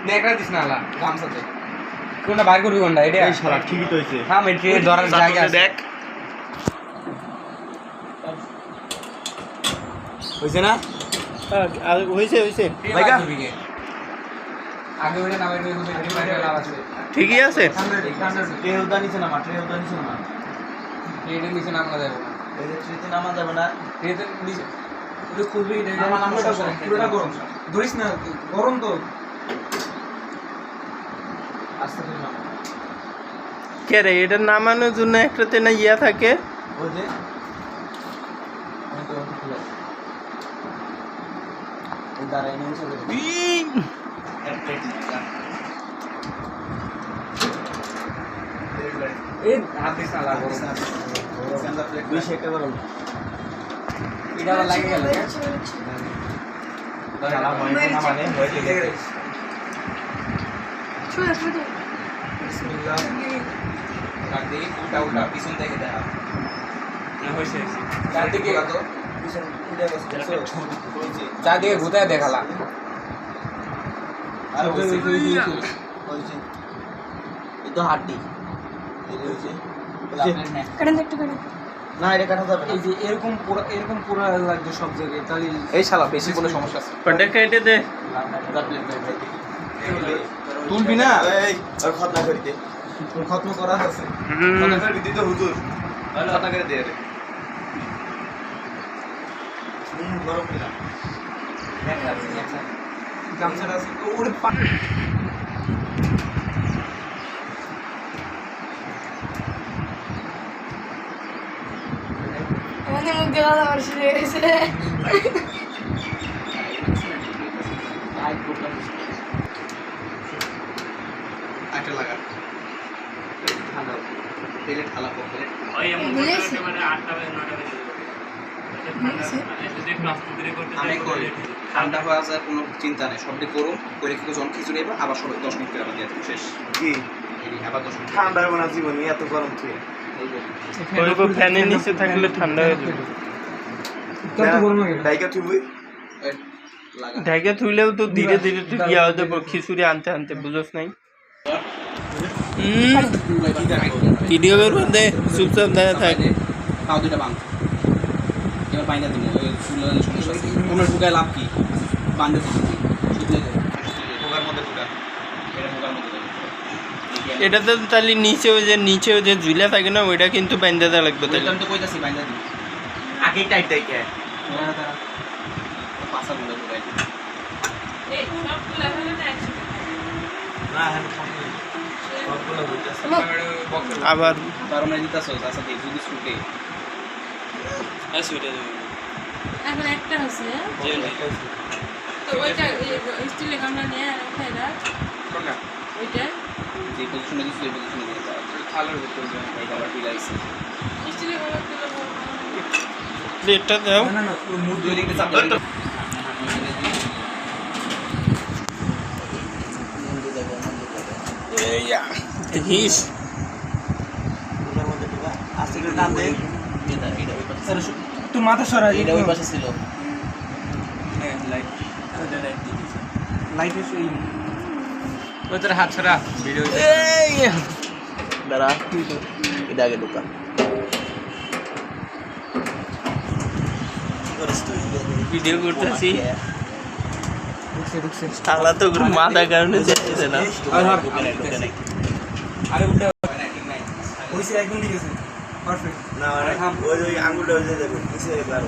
দেখা দিস না আলা গামছাতে কোনটা বাইর করবি কোনটা এটা এই শালা ঠিকই তো হইছে হ্যাঁ মেট্রি ধরার জায়গা আছে দেখ হইছে না হইছে হইছে ভাইকা আগে ওটা নামাই দিই মেট্রি বাইরে লাভ আছে ঠিকই আছে ট্রেও দানিছে না মাঠে ট্রেও দানিছে না এটা নিচে নামা যাবে না এই যে ট্রেতে নামা যাবে না এটা নিচে ওটা খুলবি এটা নামাটা গরম পুরোটা গরম ধরিস না গরম তো আস্তে করে নামা কে রে এটা নামানোর জন্য একটাতে না ইয়া থাকে ওই যে আমি তো খুলে এই দাঁড়াই নিয়ে চলে এই হাত দিস না লাগো বেশ একটা গরম এটা আবার লাগে গেল শালা হয় না মানে হয়ে গেছে বিসমিল্লাহ কাট দিয়ে উল্টা উল্টা পিছন থেকে দেখা না হইছে চারদিকে তো পিছন উঠে গেছে হইছে চারদিকে ঘুরে দেখালা আর হইছে হইছে এই তো হাড্ডি এই হইছে কাটেন একটু কাটেন না এটা কাটা যাবে না এই যে এরকম পুরো লাগছে সব জায়গায় তাহলে এই শালা বেশি কোনো সমস্যা আছে ওটা কেটে দে তুলবি না এই আর খতনা করে দে খতম করা আছে খতনা করে দিতে তো হুজুর খতনা করে দে রে গরম কিনা গামছাটা আছে ওরে আমাদের মুখ দেওয়া আমার শুরু হয়ে গেছে আটা লাগা ঠান্ডা তেলে ঠালা পড়ে আমি করি ঠান্ডা হয়ে আসার কোনো চিন্তা নেই সবটি করুন করে কিছু জন খিচুড়ি এবার আবার সব 10 মিনিট করে আবার দিয়ে দেবো শেষ কি আবার 10 মিনিট ঠান্ডা হবে না জীবনে এত গরম তুই ওই ফ্যানের নিচে থাকলে ঠান্ডা হয়ে যাবে কত গরম হয়ে গেল ডাইকা তুই লাগা ঢাকে থুইলেও তো ধীরে ধীরে তুই ইয়া হতে খিচুড়ি আনতে আনতে বুঝোস নাই ভিডিও বের দে চুপচাপ দাঁড়িয়ে থাক তাও দুইটা বাং এবার বাইনা দিব ওই চুলার সমস্যা আছে কোনো ঢুকায় লাভ কি বান্ধে দিব শুধু ঢোকার মধ্যে ঢুকা এটা ঢোকার মধ্যে এটা তো তাহলে নিচে যে ঝুলে থাকে না ওইটা কিন্তু বান্ধা দেওয়া লাগবে তাহলে আমি তো কইতাছি বাইনা দিব আগে টাইট টাইট পাঁচা গুলো ঢুকাই দিব না হ্যাঁ সবগুলো হইতাছে আবার তার মানে দিতাছো আচ্ছা দেখ যদি শুটে এখন একটা হচ্ছে তো ওইটা স্টিলের গামলা নিয়ে আর উঠাই দাও কোনটা ওইটা যে পজিশনে দিছো এই পজিশনে দিয়ে দাও থালার ভিতর এই আবার বিলাইছে স্টিলের গামলা দিলে প্লেটটা দাও না না ওই মুড় দুই দিকে চাপ দাও হিস ওটার মধ্যে ঢুকা আস্তে করে টান দে তুই মাথা সরা এটা ওই পাশে ছিল লাইট এই ওই তোর হাত ছড়া ভিডিও দাঁড়া এটা আগে ঢুকা ভিডিও করতেছি ঢুকছে শালা তো মাথা কারণে যাচ্ছে না আরে উঠে ওইসে একদম ঠিক আছে পারফেক্ট না ওই আঙুলটা হয়ে যাবে নিচে এবার